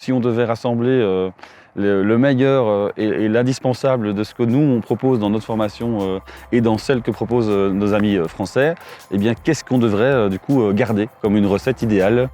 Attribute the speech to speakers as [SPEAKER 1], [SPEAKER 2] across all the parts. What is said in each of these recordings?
[SPEAKER 1] Si on devait rassembler le meilleur et l'indispensable de ce que nous on propose dans notre formation et dans celle que proposent nos amis français, eh bien qu'est-ce qu'on devrait du coup garder comme une recette idéale?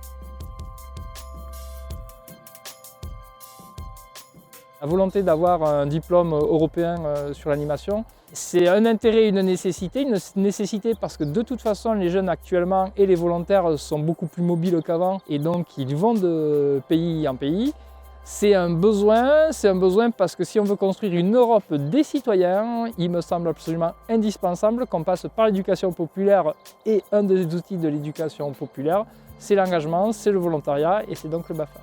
[SPEAKER 2] La volonté d'avoir un diplôme européen sur l'animation, c'est un intérêt et une nécessité. Une nécessité parce que de toute façon, les jeunes actuellement et les volontaires sont beaucoup plus mobiles qu'avant et donc ils vont de pays en pays. C'est un besoin parce que si on veut construire une Europe des citoyens, il me semble absolument indispensable qu'on passe par l'éducation populaire et un des outils de l'éducation populaire, c'est l'engagement, c'est le volontariat et c'est donc le BAFA.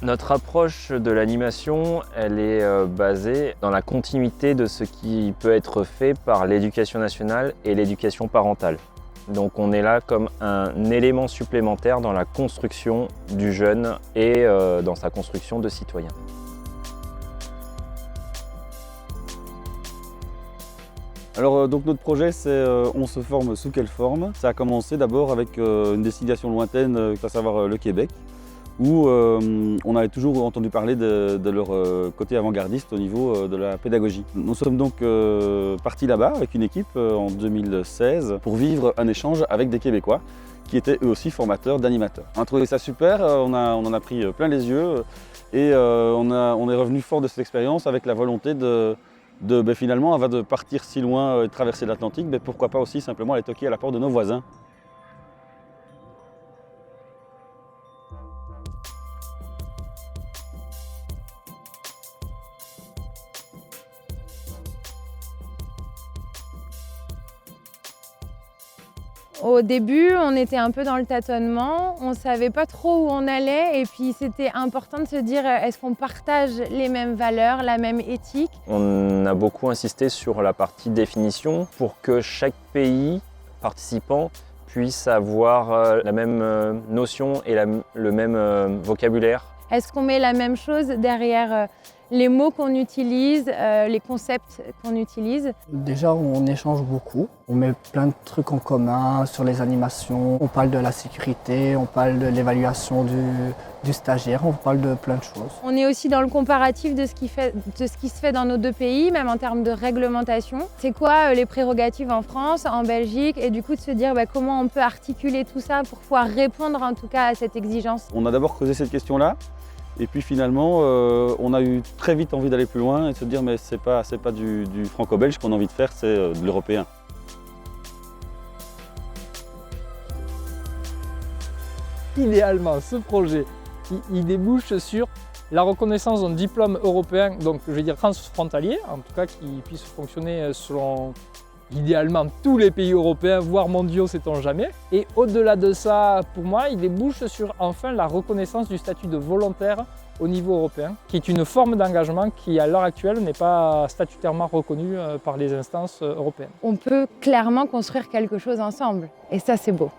[SPEAKER 3] Notre approche de l'animation, elle est basée dans la continuité de ce qui peut être fait par l'éducation nationale et l'éducation parentale. Donc on est là comme un élément supplémentaire dans la construction du jeune et dans sa construction de citoyen.
[SPEAKER 1] Alors donc notre projet c'est on se forme sous quelle forme? Ça a commencé d'abord avec une destination lointaine, à savoir le Québec, où on avait toujours entendu parler de leur côté avant-gardiste au niveau de la pédagogie. Nous sommes donc partis là-bas avec une équipe en 2016 pour vivre un échange avec des Québécois qui étaient eux aussi formateurs d'animateurs. On a trouvé ça super, on en a pris plein les yeux et on est revenu fort de cette expérience avec la volonté finalement, avant de partir si loin et de traverser l'Atlantique, pourquoi pas aussi simplement aller toquer à la porte de nos voisins.
[SPEAKER 4] Au début, on était un peu dans le tâtonnement, on ne savait pas trop où on allait et puis c'était important de se dire est-ce qu'on partage les mêmes valeurs, la même éthique?
[SPEAKER 3] On a beaucoup insisté sur la partie définition pour que chaque pays participant puisse avoir la même notion et le même vocabulaire.
[SPEAKER 4] Est-ce qu'on met la même chose derrière les mots qu'on utilise, les concepts qu'on utilise?
[SPEAKER 5] Déjà, on échange beaucoup. On met plein de trucs en commun sur les animations. On parle de la sécurité, on parle de l'évaluation du stagiaire, on parle de plein de choses.
[SPEAKER 4] On est aussi dans le comparatif de ce qui se fait dans nos deux pays, même en termes de réglementation. C'est quoi les prérogatives en France, en Belgique, et du coup de se dire comment on peut articuler tout ça pour pouvoir répondre en tout cas à cette exigence.
[SPEAKER 1] On a d'abord creusé cette question-là. Et puis finalement, on a eu très vite envie d'aller plus loin et de se dire mais c'est pas du franco-belge qu'on a envie de faire, c'est de l'européen.
[SPEAKER 2] Idéalement, ce projet, il débouche sur la reconnaissance d'un diplôme européen, donc je vais dire transfrontalier, en tout cas qui puisse fonctionner selon idéalement tous les pays européens, voire mondiaux, sait-on jamais. Et au-delà de ça, pour moi, il débouche sur enfin la reconnaissance du statut de volontaire au niveau européen, qui est une forme d'engagement qui, à l'heure actuelle, n'est pas statutairement reconnue par les instances européennes.
[SPEAKER 4] On peut clairement construire quelque chose ensemble, et ça, c'est beau.